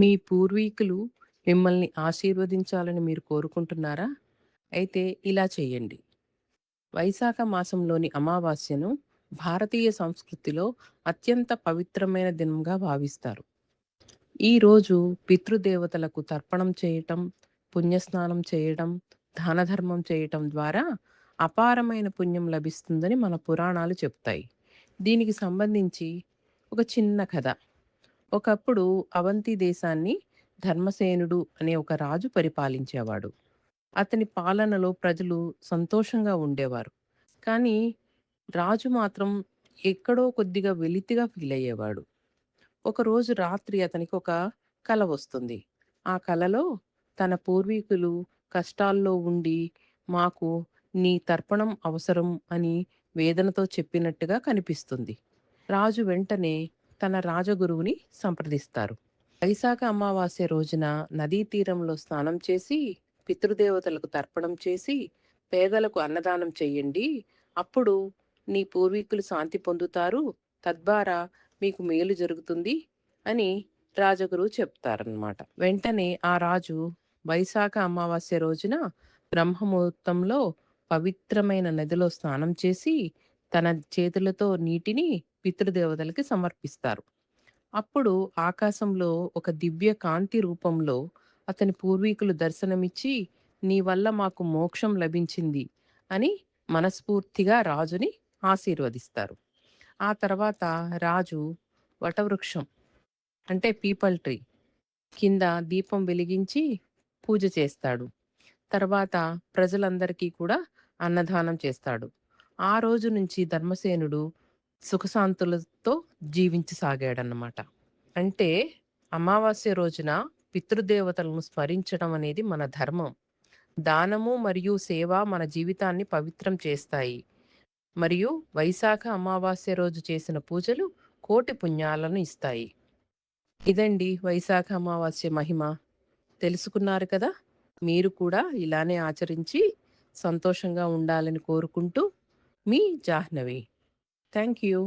మీ పూర్వీకులు మిమ్మల్ని ఆశీర్వదించాలని మీరు కోరుకుంటున్నారా? అయితే ఇలా చేయండి. వైశాఖ మాసంలోని అమావాస్యను భారతీయ సంస్కృతిలో అత్యంత పవిత్రమైన దినంగా భావిస్తారు. ఈరోజు పితృదేవతలకు తర్పణం చేయటం, పుణ్యస్నానం చేయడం, దానధర్మం చేయటం ద్వారా అపారమైన పుణ్యం లభిస్తుందని మన పురాణాలు చెప్తాయి. దీనికి సంబంధించి ఒక చిన్న కథ. ఒకప్పుడు అవంతి దేశాన్ని ధర్మసేనుడు అనే ఒక రాజు పరిపాలించేవాడు. అతని పాలనలో ప్రజలు సంతోషంగా ఉండేవారు. కానీ రాజు మాత్రం ఎక్కడో కొద్దిగా వెలితిగా ఫీల్ అయ్యేవాడు. ఒకరోజు రాత్రి అతనికి ఒక కల వస్తుంది. ఆ కలలో తన పూర్వీకులు కష్టాల్లో ఉండి మాకు నీ తర్పణం అవసరం అని వేదనతో చెప్పినట్టుగా కనిపిస్తుంది. రాజు వెంటనే తన రాజగురువుని సంప్రదిస్తారు. వైశాఖ అమావాస్య రోజున నదీ తీరంలో స్నానం చేసి, పితృదేవతలకు తర్పణం చేసి, పేదలకు అన్నదానం చెయ్యండి. అప్పుడు నీ పూర్వీకులు శాంతి పొందుతారు. తద్వారా మీకు మేలు జరుగుతుంది అని రాజగురువు చెప్తారనమాట. వెంటనే ఆ రాజు వైశాఖ అమావాస్య రోజున బ్రహ్మముహూర్తంలో పవిత్రమైన నదిలో స్నానం చేసి, తన చేతులతో నీటిని పితృదేవతలకి సమర్పిస్తారు. అప్పుడు ఆకాశంలో ఒక దివ్య కాంతి రూపంలో అతని పూర్వీకులు దర్శనమిచ్చి, నీ వల్ల మాకు మోక్షం లభించింది అని మనస్ఫూర్తిగా రాజుని ఆశీర్వదిస్తారు. ఆ తర్వాత రాజు వటవృక్షం అంటే పీపల్ ట్రీ కింద దీపం వెలిగించి పూజ చేస్తాడు. తర్వాత ప్రజలందరికీ కూడా అన్నదానం చేస్తాడు. ఆ రోజు నుంచి ధర్మసేనుడు సుఖశాంతులతో జీవించసాగాడన్నమాట. అంటే అమావాస్య రోజున పితృదేవతలను స్మరించడం అనేది మన ధర్మం. దానము మరియు సేవ మన జీవితాన్ని పవిత్రం చేస్తాయి. మరియు వైశాఖ అమావాస్య రోజు చేసిన పూజలు కోటి పుణ్యాలను ఇస్తాయి. ఇదండి వైశాఖ అమావాస్య మహిమ. తెలుసుకున్నారు కదా! మీరు కూడా ఇలానే ఆచరించి సంతోషంగా ఉండాలని కోరుకుంటూ మీ జాహ్నవి. Thank you.